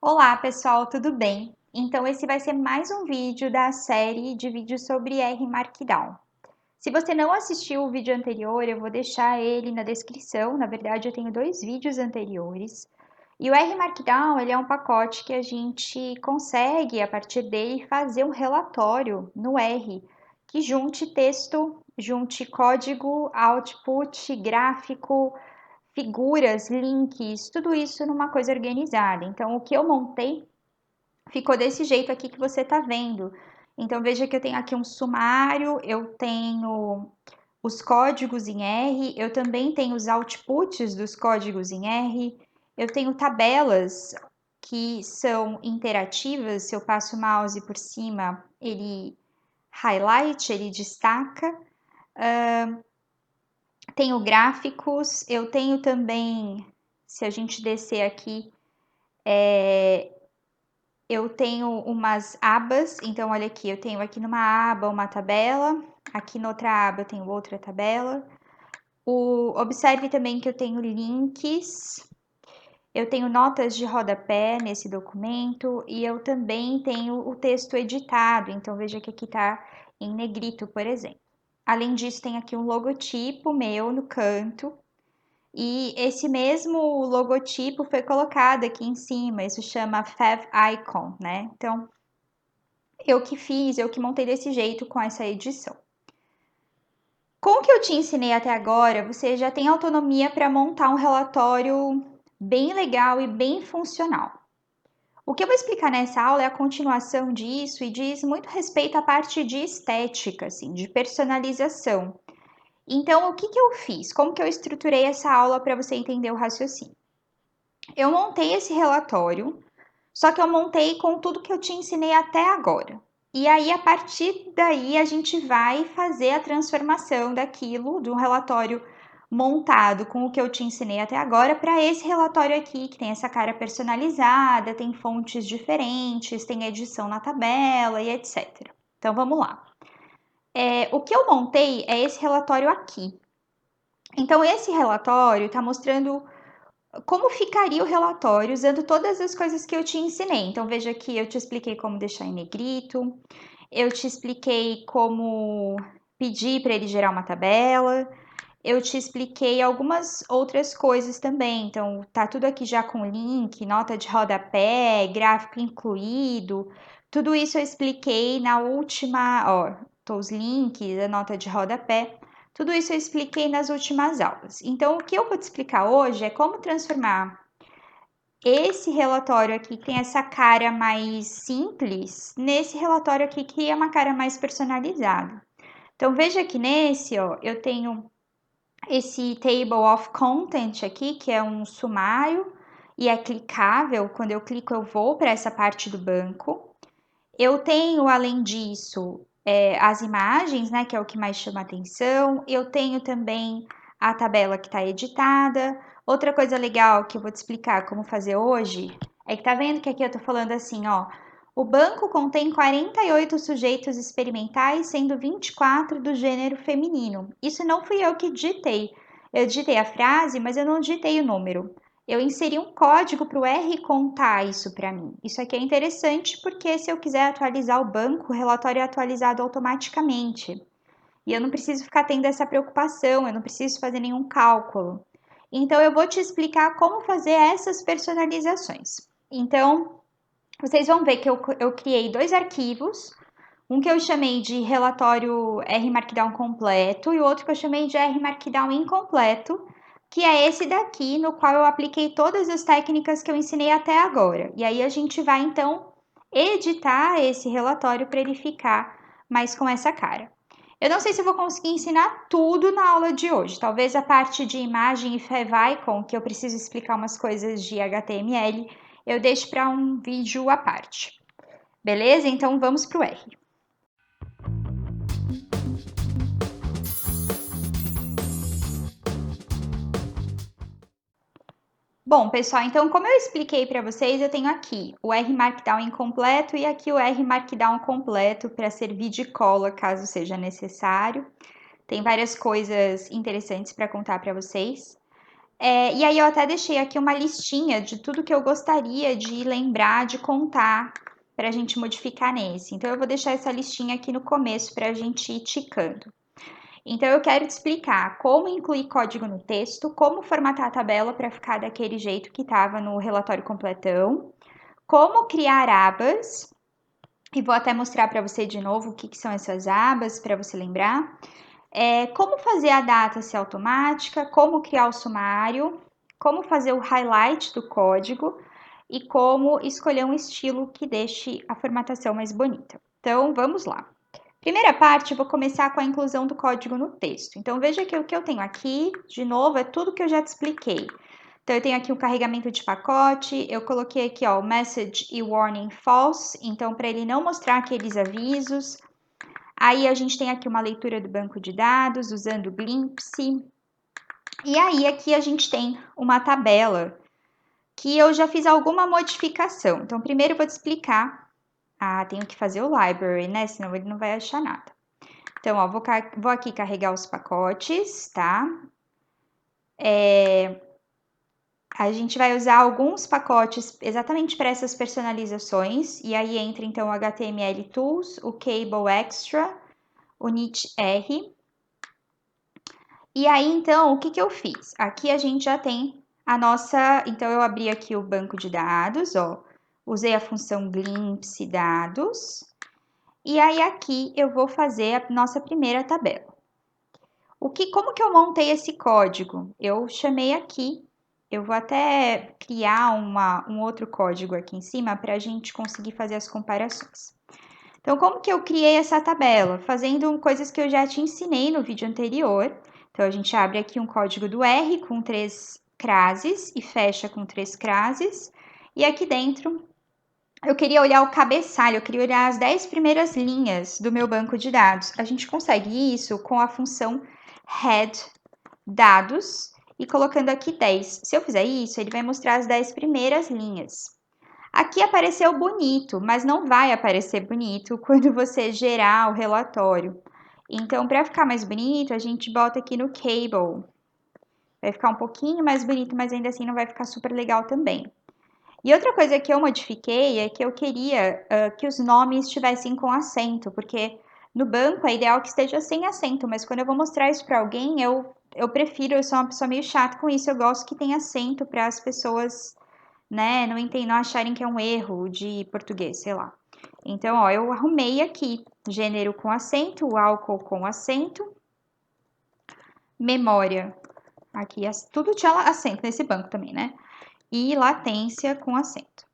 Olá pessoal, tudo bem? Então esse vai ser mais um vídeo da série de vídeos sobre R Markdown. Se você não assistiu o vídeo anterior, eu vou deixar ele na descrição. Na verdade, eu tenho dois vídeos anteriores. E o R Markdown, ele é um pacote que a gente consegue, a partir dele, fazer um relatório no R, que junte texto, junte código, output, gráfico, figuras, links, tudo isso numa coisa organizada. Então, o que eu montei ficou desse jeito aqui que você está vendo. Então, veja que eu tenho aqui um sumário, eu tenho os códigos em R, eu também tenho os outputs dos códigos em R, eu tenho tabelas que são interativas, se eu passo o mouse por cima, ele highlight, ele destaca. Tenho gráficos, eu tenho também, se a gente descer aqui, eu tenho umas abas, então olha aqui, eu tenho aqui numa aba uma tabela, aqui noutra aba eu tenho outra tabela. Observe também que eu tenho links, eu tenho notas de rodapé nesse documento e eu também tenho o texto editado, então veja que aqui está em negrito, por exemplo. Além disso, tem aqui um logotipo meu no canto, e esse mesmo logotipo foi colocado aqui em cima, isso chama Fav Icon, né? Então, eu que fiz, eu que montei desse jeito com essa edição. Com o que eu te ensinei até agora, você já tem autonomia para montar um relatório bem legal e bem funcional. O que eu vou explicar nessa aula é a continuação disso e diz muito respeito à parte de estética, assim, de personalização. Então, o que eu fiz? Como que eu estruturei essa aula para você entender o raciocínio? Eu montei esse relatório, só que eu montei com tudo que eu te ensinei até agora. E aí, a partir daí, a gente vai fazer a transformação daquilo, de um relatório montado com o que eu te ensinei até agora, para esse relatório aqui, que tem essa cara personalizada, tem fontes diferentes, tem edição na tabela e etc. Então, vamos lá. O que eu montei é esse relatório aqui. Então, esse relatório está mostrando como ficaria o relatório usando todas as coisas que eu te ensinei. Então, veja aqui, eu te expliquei como deixar em negrito, eu te expliquei como pedir para ele gerar uma tabela, eu te expliquei algumas outras coisas também. Então, tá tudo aqui já com link, nota de rodapé, gráfico incluído. Tudo isso eu expliquei na última, ó, os links, a nota de rodapé. Tudo isso eu expliquei nas últimas aulas. Então, o que eu vou te explicar hoje é como transformar esse relatório aqui, que tem essa cara mais simples, nesse relatório aqui, que é uma cara mais personalizada. Então, veja que nesse, ó, eu tenho esse Table of Content aqui, que é um sumário e é clicável. Quando eu clico, eu vou para essa parte do banco. Eu tenho, além disso, as imagens, né, que é o que mais chama atenção. Eu tenho também a tabela que está editada. Outra coisa legal que eu vou te explicar como fazer hoje é que tá vendo que aqui eu tô falando assim, ó. O banco contém 48 sujeitos experimentais, sendo 24 do gênero feminino. Isso não fui eu que digitei. Eu digitei a frase, mas eu não digitei o número. Eu inseri um código para o R contar isso para mim. Isso aqui é interessante porque se eu quiser atualizar o banco, o relatório é atualizado automaticamente. E eu não preciso ficar tendo essa preocupação, eu não preciso fazer nenhum cálculo. Então, eu vou te explicar como fazer essas personalizações. Então, vocês vão ver que eu criei dois arquivos, um que eu chamei de relatório R Markdown completo e o outro que eu chamei de R Markdown incompleto, que é esse daqui, no qual eu apliquei todas as técnicas que eu ensinei até agora. E aí a gente vai então editar esse relatório para ele ficar mais com essa cara. Eu não sei se eu vou conseguir ensinar tudo na aula de hoje. Talvez a parte de imagem e favicon, que eu preciso explicar umas coisas de HTML, eu deixe para um vídeo à parte. Beleza? Então vamos para o R. Bom, pessoal, então como eu expliquei para vocês, eu tenho aqui o R Markdown incompleto e aqui o R Markdown completo para servir de cola caso seja necessário. Tem várias coisas interessantes para contar para vocês. E aí eu até deixei aqui uma listinha de tudo que eu gostaria de lembrar, de contar, para a gente modificar nesse. Então eu vou deixar essa listinha aqui no começo para a gente ir ticando. Então eu quero te explicar como incluir código no texto, como formatar a tabela para ficar daquele jeito que estava no relatório completão, como criar abas, e vou até mostrar para você de novo o que são essas abas para você lembrar. Como fazer a data ser automática, como criar o sumário, como fazer o highlight do código e como escolher um estilo que deixe a formatação mais bonita. Então, vamos lá. Primeira parte, eu vou começar com a inclusão do código no texto. Então, veja que o que eu tenho aqui, de novo, é tudo que eu já te expliquei. Então, eu tenho aqui o carregamento de pacote, eu coloquei aqui, ó, o message e warning false, então, para ele não mostrar aqueles avisos. Aí, a gente tem aqui uma leitura do banco de dados, usando o Glimpse. E aí, aqui a gente tem uma tabela que eu já fiz alguma modificação. Então, primeiro eu vou te explicar. Tenho que fazer o library, né? Senão ele não vai achar nada. Então, ó, vou aqui carregar os pacotes, tá? A gente vai usar alguns pacotes exatamente para essas personalizações. E aí entra, então, o HTML Tools, o Cable Extra, o NIT-R. E aí, então, o que eu fiz? Aqui a gente já tem a nossa... Então, eu abri aqui o banco de dados, ó. Usei a função glimpse dados. E aí, aqui eu vou fazer a nossa primeira tabela. Como que eu montei esse código? Eu chamei aqui. Eu vou até criar um outro código aqui em cima para a gente conseguir fazer as comparações. Então, como que eu criei essa tabela? Fazendo coisas que eu já te ensinei no vídeo anterior. Então, a gente abre aqui um código do R com 3 crases e fecha com 3 crases. E aqui dentro, eu queria olhar o cabeçalho, eu queria olhar as 10 primeiras linhas do meu banco de dados. A gente consegue isso com a função head dados e colocando aqui 10. Se eu fizer isso, ele vai mostrar as 10 primeiras linhas. Aqui apareceu bonito, mas não vai aparecer bonito quando você gerar o relatório. Então, para ficar mais bonito, a gente bota aqui no Cable. Vai ficar um pouquinho mais bonito, mas ainda assim não vai ficar super legal também. E outra coisa que eu modifiquei é que eu queria que os nomes estivessem com acento, porque no banco é ideal que esteja sem acento, mas quando eu vou mostrar isso para alguém, eu prefiro, eu sou uma pessoa meio chata com isso, eu gosto que tenha acento para as pessoas, né, não acharem que é um erro de português, sei lá. Então, ó, eu arrumei aqui gênero com acento, álcool com acento, memória, aqui tudo tinha acento nesse banco também, né? E latência com acento.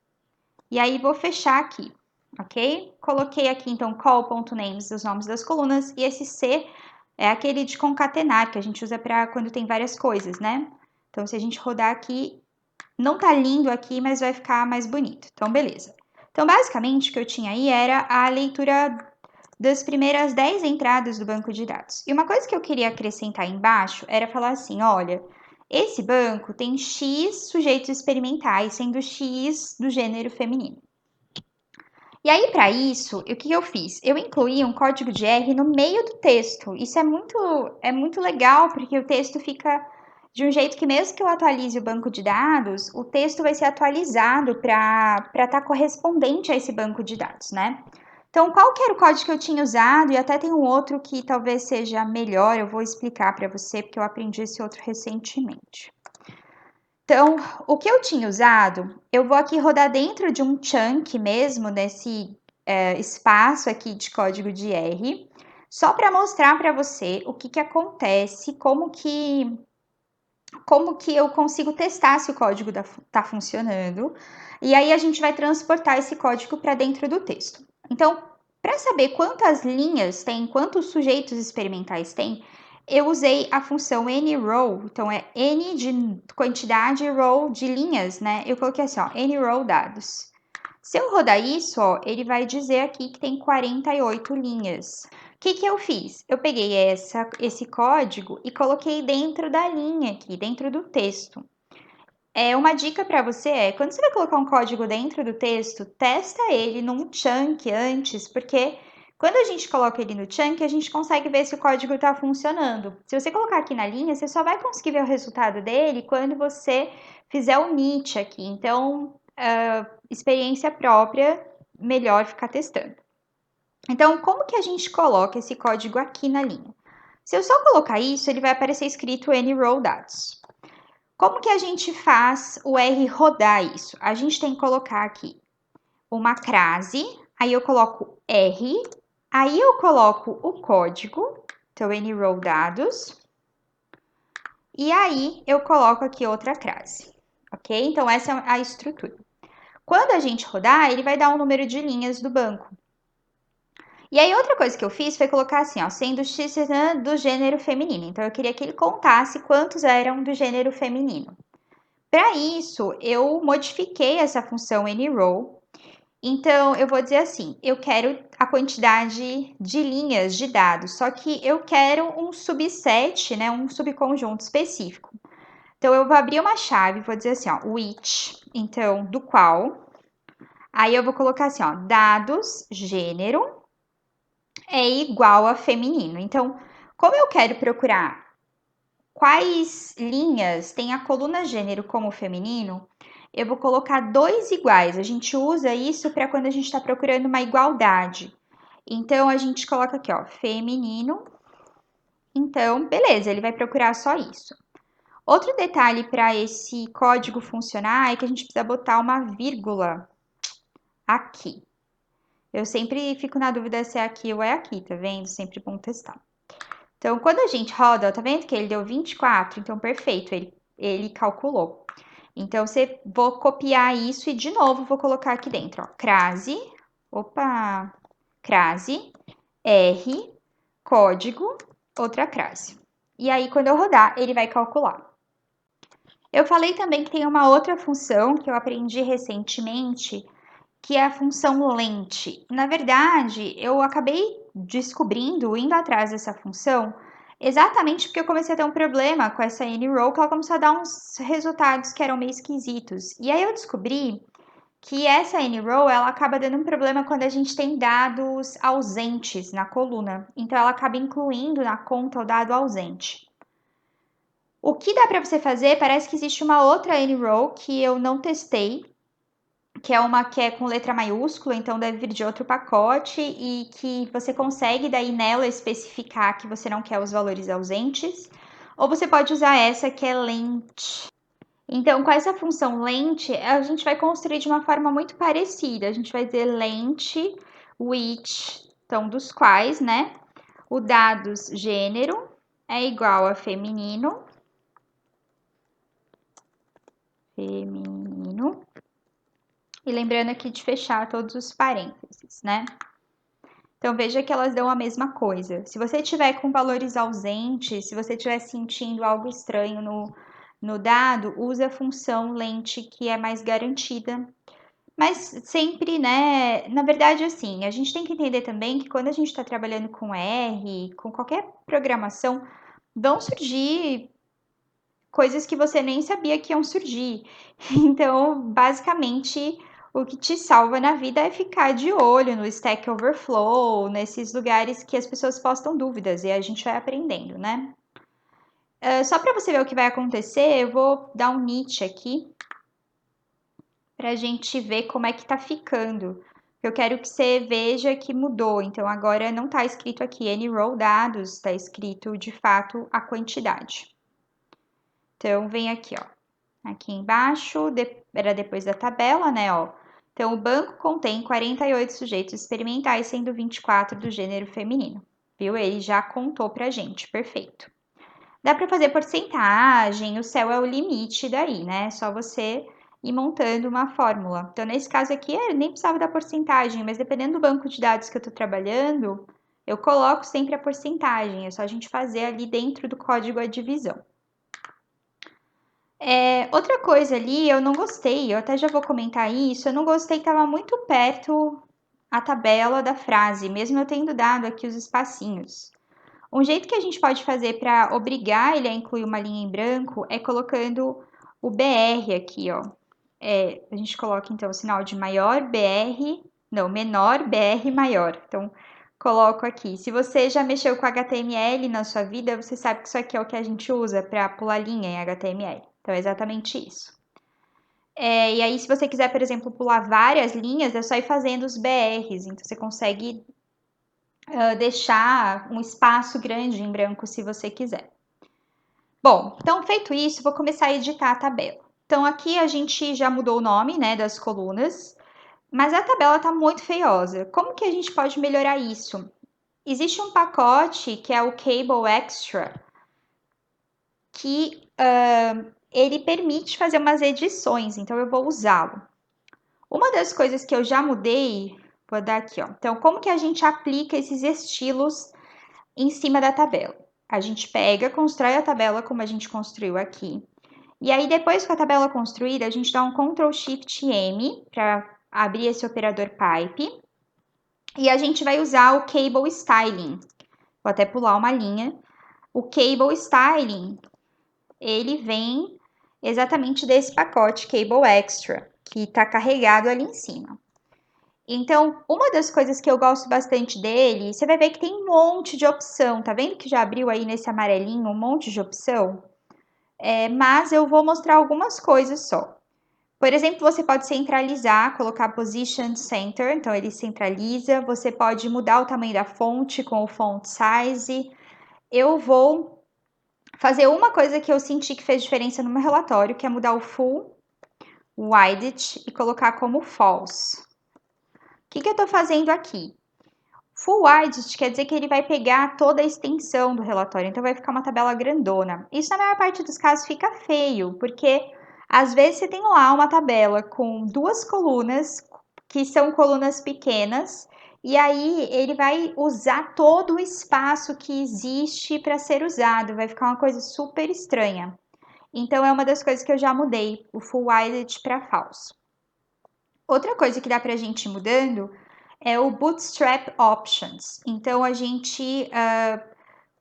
E aí vou fechar aqui, ok? Coloquei aqui então call.names, os nomes das colunas, e esse C é aquele de concatenar que a gente usa para quando tem várias coisas, né? Então, se a gente rodar aqui, não tá lindo aqui, mas vai ficar mais bonito. Então, beleza. Então, basicamente, o que eu tinha aí era a leitura das primeiras 10 entradas do banco de dados. E uma coisa que eu queria acrescentar embaixo era falar assim, olha, esse banco tem X sujeitos experimentais, sendo X do gênero feminino. E aí, para isso, o que eu fiz? Eu incluí um código de R no meio do texto. Isso é muito legal, porque o texto fica de um jeito que, mesmo que eu atualize o banco de dados, o texto vai ser atualizado para estar correspondente a esse banco de dados, né? Então, qual que era o código que eu tinha usado? E até tem um outro que talvez seja melhor, eu vou explicar para você, porque eu aprendi esse outro recentemente. Então, o que eu tinha usado, eu vou aqui rodar dentro de um chunk mesmo, nesse espaço aqui de código de R, só para mostrar para você o que acontece, como que eu consigo testar se o código está funcionando. E aí a gente vai transportar esse código para dentro do texto. Então, para saber quantas linhas tem, quantos sujeitos experimentais tem, eu usei a função nRow, então é n de quantidade row de linhas, né? Eu coloquei assim, ó, nRow dados. Se eu rodar isso, ó, ele vai dizer aqui que tem 48 linhas. O que eu fiz? Eu peguei esse código e coloquei dentro da linha aqui, dentro do texto. Uma dica para você quando você vai colocar um código dentro do texto, testa ele num chunk antes, porque Quando a gente coloca ele no chunk, a gente consegue ver se o código está funcionando. Se você colocar aqui na linha, você só vai conseguir ver o resultado dele quando você fizer o init aqui. Então, experiência própria, melhor ficar testando. Então, como que a gente coloca esse código aqui na linha? Se eu só colocar isso, ele vai aparecer escrito nrow dados. Como que a gente faz o R rodar isso? A gente tem que colocar aqui uma crase, aí eu coloco R, aí eu coloco o código, então nrow dados, e aí eu coloco aqui outra crase, ok? Então essa é a estrutura. Quando a gente rodar, ele vai dar um número de linhas do banco. E aí, outra coisa que eu fiz foi colocar assim, ó, sendo X do gênero feminino. Então, eu queria que ele contasse quantos eram do gênero feminino. Para isso, eu modifiquei essa função nrow. Então, eu vou dizer assim, eu quero a quantidade de linhas de dados, só que eu quero um subset, né, um subconjunto específico. Então, eu vou abrir uma chave, vou dizer assim, ó, which, então, do qual. Aí, eu vou colocar assim, ó, dados, gênero, é igual a feminino. Então, como eu quero procurar quais linhas tem a coluna gênero como feminino, eu vou colocar dois iguais. A gente usa isso para quando a gente está procurando uma igualdade. Então, a gente coloca aqui, ó, feminino. Então, beleza, ele vai procurar só isso. Outro detalhe para esse código funcionar é que a gente precisa botar uma vírgula aqui. Eu sempre fico na dúvida se é aqui ou é aqui, tá vendo? Sempre bom testar. Então, quando a gente roda, ó, tá vendo que ele deu 24? Então, perfeito, ele calculou. Então, vou copiar isso e, de novo, vou colocar aqui dentro, ó, crase, crase, R, código, outra crase. E aí, quando eu rodar, ele vai calcular. Eu falei também que tem uma outra função que eu aprendi recentemente, que é a função lente. Na verdade, eu acabei descobrindo, indo atrás dessa função, exatamente porque eu comecei a ter um problema com essa nrow, que ela começou a dar uns resultados que eram meio esquisitos. E aí eu descobri que essa nrow, ela acaba dando um problema quando a gente tem dados ausentes na coluna. Então, ela acaba incluindo na conta o dado ausente. O que dá para você fazer, parece que existe uma outra nrow que eu não testei, que é uma que é com letra maiúscula, então deve vir de outro pacote e que você consegue daí nela especificar que você não quer os valores ausentes, ou você pode usar essa que é lent. Então, com essa função lent, a gente vai construir de uma forma muito parecida. A gente vai dizer lent which, então dos quais, né? O dados gênero é igual a feminino, e lembrando aqui de fechar todos os parênteses, né? Então, veja que elas dão a mesma coisa. Se você tiver com valores ausentes, se você estiver sentindo algo estranho no dado, use a função lente que é mais garantida. Mas sempre, né? Na verdade, assim, a gente tem que entender também que quando a gente está trabalhando com R, com qualquer programação, vão surgir coisas que você nem sabia que iam surgir. Então, basicamente, o que te salva na vida é ficar de olho no Stack Overflow, nesses lugares que as pessoas postam dúvidas e a gente vai aprendendo, né? Só para você ver o que vai acontecer, eu vou dar um init aqui para a gente ver como é que tá ficando. Eu quero que você veja que mudou. Então, agora não está escrito aqui nrow dados, está escrito de fato a quantidade. Então, vem aqui, ó. Aqui embaixo, era depois da tabela, né, ó. Então, o banco contém 48 sujeitos experimentais, sendo 24 do gênero feminino. Viu? Ele já contou pra gente, perfeito. Dá para fazer porcentagem, o céu é o limite daí, né? Só você ir montando uma fórmula. Então, nesse caso aqui, eu nem precisava da porcentagem, mas dependendo do banco de dados que eu estou trabalhando, eu coloco sempre a porcentagem. É só a gente fazer ali dentro do código a divisão. Outra coisa ali, eu não gostei, eu até já vou comentar isso, eu não gostei que estava muito perto a tabela da frase, mesmo eu tendo dado aqui os espacinhos. Um jeito que a gente pode fazer para obrigar ele a incluir uma linha em branco é colocando o BR aqui, ó. A gente coloca então o sinal de menor BR maior. Então, coloco aqui. Se você já mexeu com HTML na sua vida, você sabe que isso aqui é o que a gente usa para pular linha em HTML. Então, é exatamente isso. E aí, se você quiser, por exemplo, pular várias linhas, é só ir fazendo os BRs. Então, você consegue deixar um espaço grande em branco se você quiser. Bom, então feito isso, vou começar a editar a tabela. Então aqui a gente já mudou o nome, né, das colunas, mas a tabela está muito feiosa. Como que a gente pode melhorar isso? Existe um pacote que é o Cable Extra, que ele permite fazer umas edições, então eu vou usá-lo. Uma das coisas que eu já mudei, vou dar aqui, ó. Então, como que a gente aplica esses estilos em cima da tabela? A gente pega, constrói a tabela como a gente construiu aqui. E aí, depois com a tabela construída, a gente dá um Ctrl Shift M para abrir esse operador pipe. E a gente vai usar o Cable Styling. Vou até pular uma linha. O Cable Styling, ele vem exatamente desse pacote Cable Extra, que está carregado ali em cima. Então, uma das coisas que eu gosto bastante dele, você vai ver que tem um monte de opção. Tá vendo que já abriu aí nesse amarelinho um monte de opção? Mas eu vou mostrar algumas coisas só. Por exemplo, você pode centralizar, colocar Position Center, então ele centraliza. Você pode mudar o tamanho da fonte com o Font Size. Eu vou fazer uma coisa que eu senti que fez diferença no meu relatório, que é mudar o Full Width e colocar como False. O que eu estou fazendo aqui? Full Width quer dizer que ele vai pegar toda a extensão do relatório, então vai ficar uma tabela grandona. Isso na maior parte dos casos fica feio, porque às vezes você tem lá uma tabela com duas colunas, que são colunas pequenas, e aí ele vai usar todo o espaço que existe para ser usado, vai ficar uma coisa super estranha. Então é uma das coisas que eu já mudei, o Full Width para False. Outra coisa que dá para a gente ir mudando é o Bootstrap Options. Então, a gente,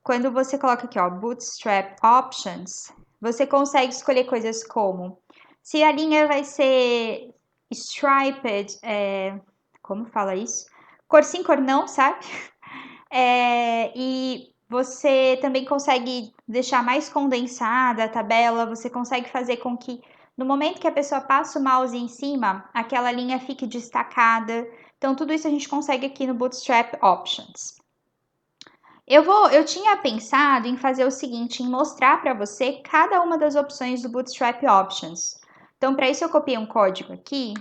quando você coloca aqui, ó, Bootstrap Options, você consegue escolher coisas como se a linha vai ser striped, como fala isso? Cor sim, cor não, sabe? E você também consegue deixar mais condensada a tabela, você consegue fazer com que no momento que a pessoa passa o mouse em cima, aquela linha fique destacada. Então, tudo isso a gente consegue aqui no Bootstrap Options. Eu tinha pensado em fazer o seguinte, em mostrar para você cada uma das opções do Bootstrap Options. Então, para isso eu copiei um código aqui,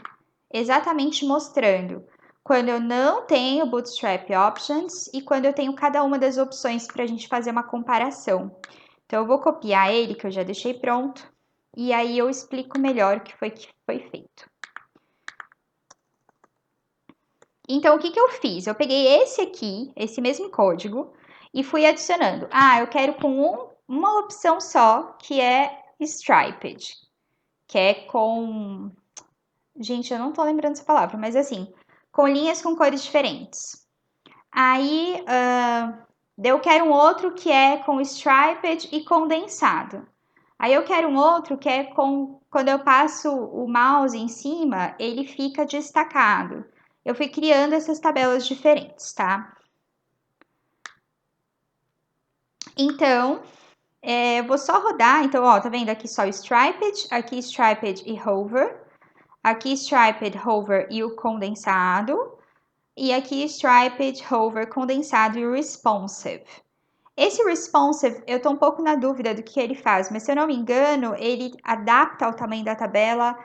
exatamente mostrando quando eu não tenho Bootstrap Options e quando eu tenho cada uma das opções para a gente fazer uma comparação. Então, eu vou copiar ele, que eu já deixei pronto, e aí eu explico melhor o que foi feito. Então, o que eu fiz? Eu peguei esse aqui, esse mesmo código, e fui adicionando. Eu quero com uma opção só, que é Striped, que é com... Gente, eu não tô lembrando essa palavra, mas assim, com linhas com cores diferentes. Aí, eu quero um outro que é com Striped e condensado. Aí eu quero um outro que é com, quando eu passo o mouse em cima, ele fica destacado. Eu fui criando essas tabelas diferentes, tá? Então, eu vou só rodar. Então, ó, tá vendo aqui só aqui Striped e Hover, aqui Striped, Hover e o condensado, e aqui Striped, Hover, condensado e Responsive. Esse Responsive, eu tô um pouco na dúvida do que ele faz, mas se eu não me engano, ele adapta o tamanho da tabela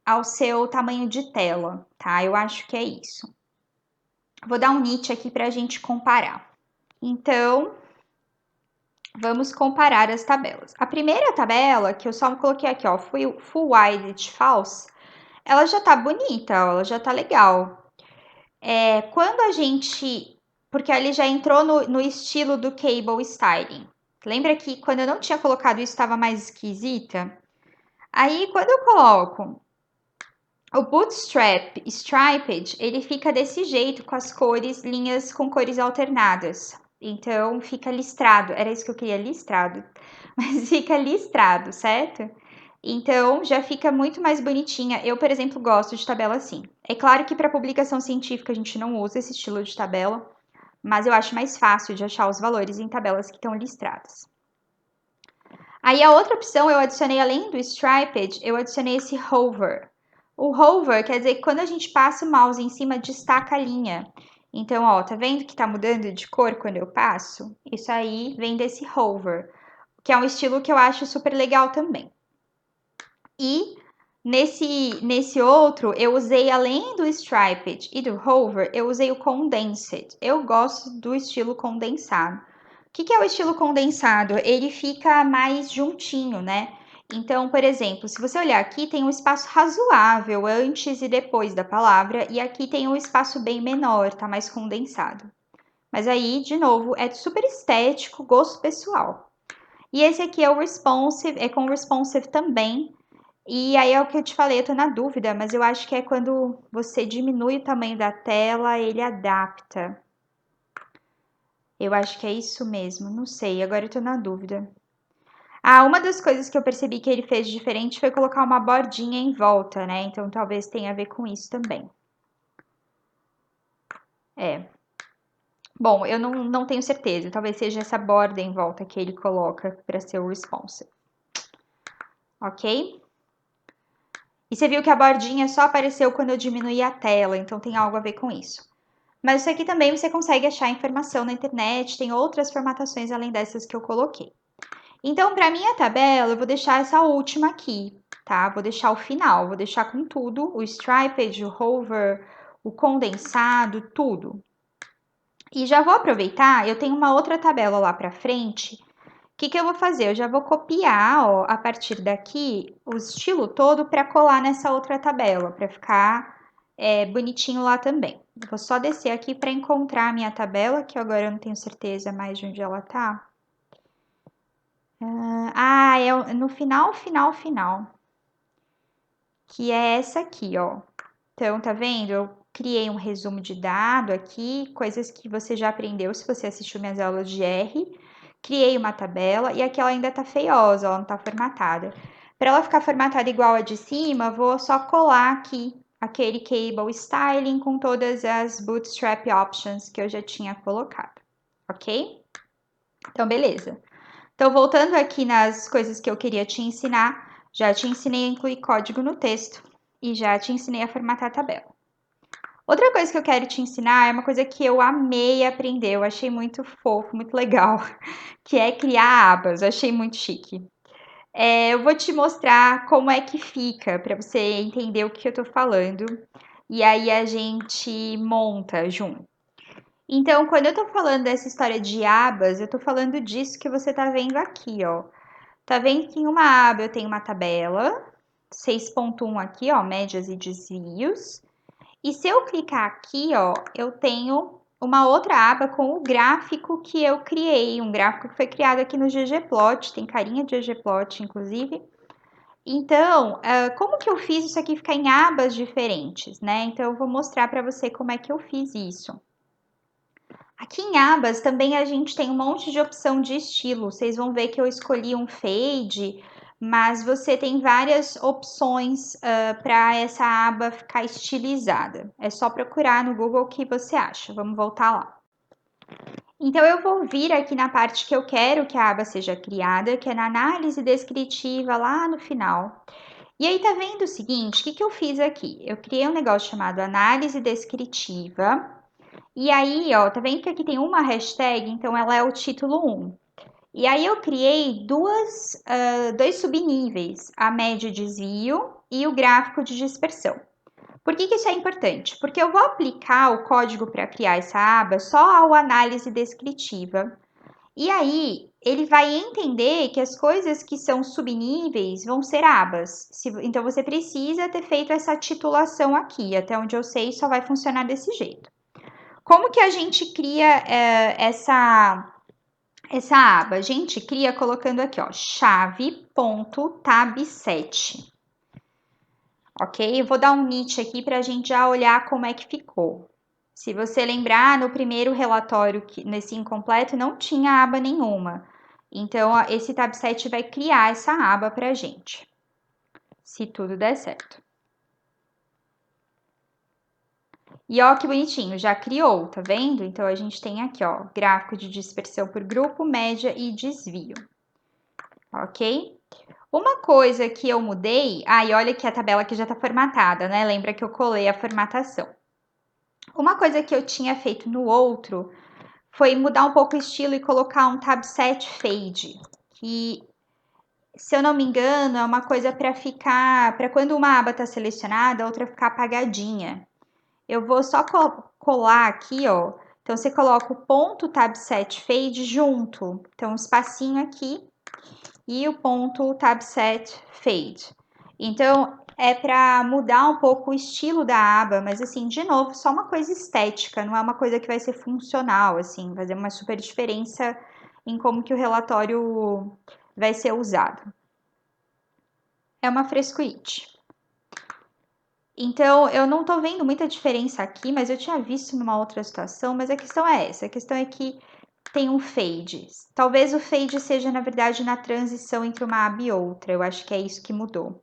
ao seu tamanho de tela, tá? Eu acho que é isso. Vou dar um nit aqui para a gente comparar. Então, vamos comparar as tabelas. A primeira tabela, que eu só coloquei aqui, ó, Full Width False, ela já tá bonita, ó, ela já tá legal. Quando a gente... Porque ele já entrou no estilo do Cable Styling. Lembra que quando eu não tinha colocado isso, estava mais esquisita? Aí, quando eu coloco o Bootstrap Striped, ele fica desse jeito, com as cores, linhas com cores alternadas. Então, fica listrado. Era isso que eu queria, listrado. Mas fica listrado, certo? Então, já fica muito mais bonitinha. Eu, por exemplo, gosto de tabela assim. É claro que para publicação científica a gente não usa esse estilo de tabela, mas eu acho mais fácil de achar os valores em tabelas que estão listradas. Aí a outra opção eu adicionei, além do Striped, eu adicionei esse Hover. O Hover quer dizer que quando a gente passa o mouse em cima, destaca a linha. Então, ó, tá vendo que tá mudando de cor quando eu passo? Isso aí vem desse Hover, que é um estilo que eu acho super legal também. E nesse outro, eu usei, além do Striped e do Hover, eu usei o Condensed. Eu gosto do estilo condensado. O que é o estilo condensado? Ele fica mais juntinho, né? Então, por exemplo, se você olhar aqui, tem um espaço razoável antes e depois da palavra, e aqui tem um espaço bem menor, tá mais condensado. Mas aí, de novo, é super estético, gosto pessoal. E esse aqui é o responsive, é com responsive também. E aí é o que eu te falei, eu tô na dúvida, mas eu acho que é quando você diminui o tamanho da tela, ele adapta. Eu acho que é isso mesmo, não sei, agora eu tô na dúvida. Ah, uma das coisas que eu percebi que ele fez diferente foi colocar uma bordinha em volta, né? Então talvez tenha a ver com isso também. É. Bom, eu não tenho certeza, talvez seja essa borda em volta que ele coloca para ser o responsive. Ok? E você viu que a bordinha só apareceu quando eu diminuí a tela, então tem algo a ver com isso. Mas isso aqui também você consegue achar informação na internet, tem outras formatações além dessas que eu coloquei. Então, para minha tabela, eu vou deixar essa última aqui, tá? Vou deixar o final, vou deixar com tudo, o striped, o hover, o condensado, tudo. E já vou aproveitar, eu tenho uma outra tabela lá para frente. O que eu vou fazer? Eu já vou copiar, ó, a partir daqui, o estilo todo para colar nessa outra tabela, para ficar bonitinho lá também. Vou só descer aqui para encontrar a minha tabela, que agora eu não tenho certeza mais de onde ela tá. É no final, que é essa aqui, ó. Então, tá vendo? Eu criei um resumo de dado aqui, coisas que você já aprendeu se você assistiu minhas aulas de R. Criei uma tabela e aqui ela ainda tá feiosa, ela não tá formatada. Para ela ficar formatada igual a de cima, vou só colar aqui aquele cable styling com todas as bootstrap options que eu já tinha colocado, ok? Então, beleza. Então, voltando aqui nas coisas que eu queria te ensinar, já te ensinei a incluir código no texto e já te ensinei a formatar a tabela. Outra coisa que eu quero te ensinar é uma coisa que eu amei aprender, eu achei muito fofo, muito legal, que é criar abas, eu achei muito chique. Eu vou te mostrar como é que fica, para você entender o que eu tô falando, e aí a gente monta junto. Então, quando eu tô falando dessa história de abas, eu tô falando disso que você tá vendo aqui, ó. Tá vendo que em uma aba eu tenho uma tabela, 6.1 aqui, ó, médias e desvios. E se eu clicar aqui, ó, eu tenho uma outra aba com o gráfico que eu criei, um gráfico que foi criado aqui no ggplot, tem carinha de ggplot, inclusive. Então, como que eu fiz isso aqui ficar em abas diferentes, né? Então, eu vou mostrar para você como é que eu fiz isso. Aqui em abas também a gente tem um monte de opção de estilo. Vocês vão ver que eu escolhi um fade, mas você tem várias opções para essa aba ficar estilizada. É só procurar no Google o que você acha. Vamos voltar lá. Então, eu vou vir aqui na parte que eu quero que a aba seja criada, que é na análise descritiva, lá no final. E aí, tá vendo o seguinte? O que eu fiz aqui? Eu criei um negócio chamado análise descritiva. E aí, ó, tá vendo que aqui tem uma hashtag, então ela é o título 1. E aí eu criei dois subníveis, a média desvio e o gráfico de dispersão. Por que isso é importante? Porque eu vou aplicar o código para criar essa aba só ao análise descritiva. E aí, ele vai entender que as coisas que são subníveis vão ser abas. Então, você precisa ter feito essa titulação aqui. Até onde eu sei, só vai funcionar desse jeito. Como que a gente cria essa aba? A gente cria colocando aqui, ó, chave.tab7. Ok? Eu vou dar um init aqui para a gente já olhar como é que ficou. Se você lembrar, no primeiro relatório, nesse incompleto, não tinha aba nenhuma. Então, ó, esse tab7 vai criar essa aba para a gente, se tudo der certo. E ó que bonitinho, já criou, tá vendo? Então, a gente tem aqui, ó, gráfico de dispersão por grupo, média e desvio. Ok? Uma coisa que eu mudei... e olha que a tabela aqui já tá formatada, né? Lembra que eu colei a formatação. Uma coisa que eu tinha feito no outro foi mudar um pouco o estilo e colocar um Tab Set Fade, que, se eu não me engano, é uma coisa para ficar... para quando uma aba tá selecionada, a outra ficar apagadinha. Eu vou só colar aqui, ó. Então, você coloca o ponto Tab Set Fade junto. Então, um espacinho aqui e o ponto Tab Set Fade. Então, é para mudar um pouco o estilo da aba, mas assim, de novo, só uma coisa estética, não é uma coisa que vai ser funcional, assim, vai fazer uma super diferença em como que o relatório vai ser usado. É uma frescuite. Então, eu não tô vendo muita diferença aqui, mas eu tinha visto numa outra situação, mas a questão é essa, a questão é que tem um fade. Talvez o fade seja, na verdade, na transição entre uma aba e outra, eu acho que é isso que mudou.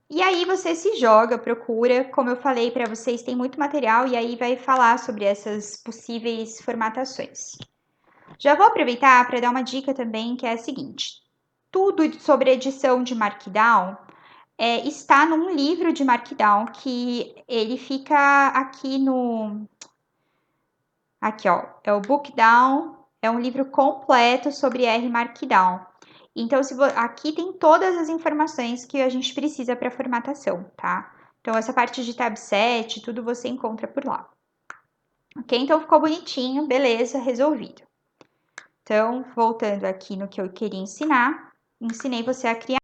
E aí você se joga, procura, como eu falei para vocês, tem muito material e aí vai falar sobre essas possíveis formatações. Já vou aproveitar para dar uma dica também, que é a seguinte. Tudo sobre edição de Markdown está num livro de Markdown que ele fica aqui no... Aqui, ó, é o Bookdown, é um livro completo sobre R Markdown. Então, aqui tem todas as informações que a gente precisa para formatação, tá? Então, essa parte de tab set, tudo você encontra por lá. Ok? Então, ficou bonitinho, beleza, resolvido. Então, voltando aqui no que eu queria ensinar, ensinei você a criar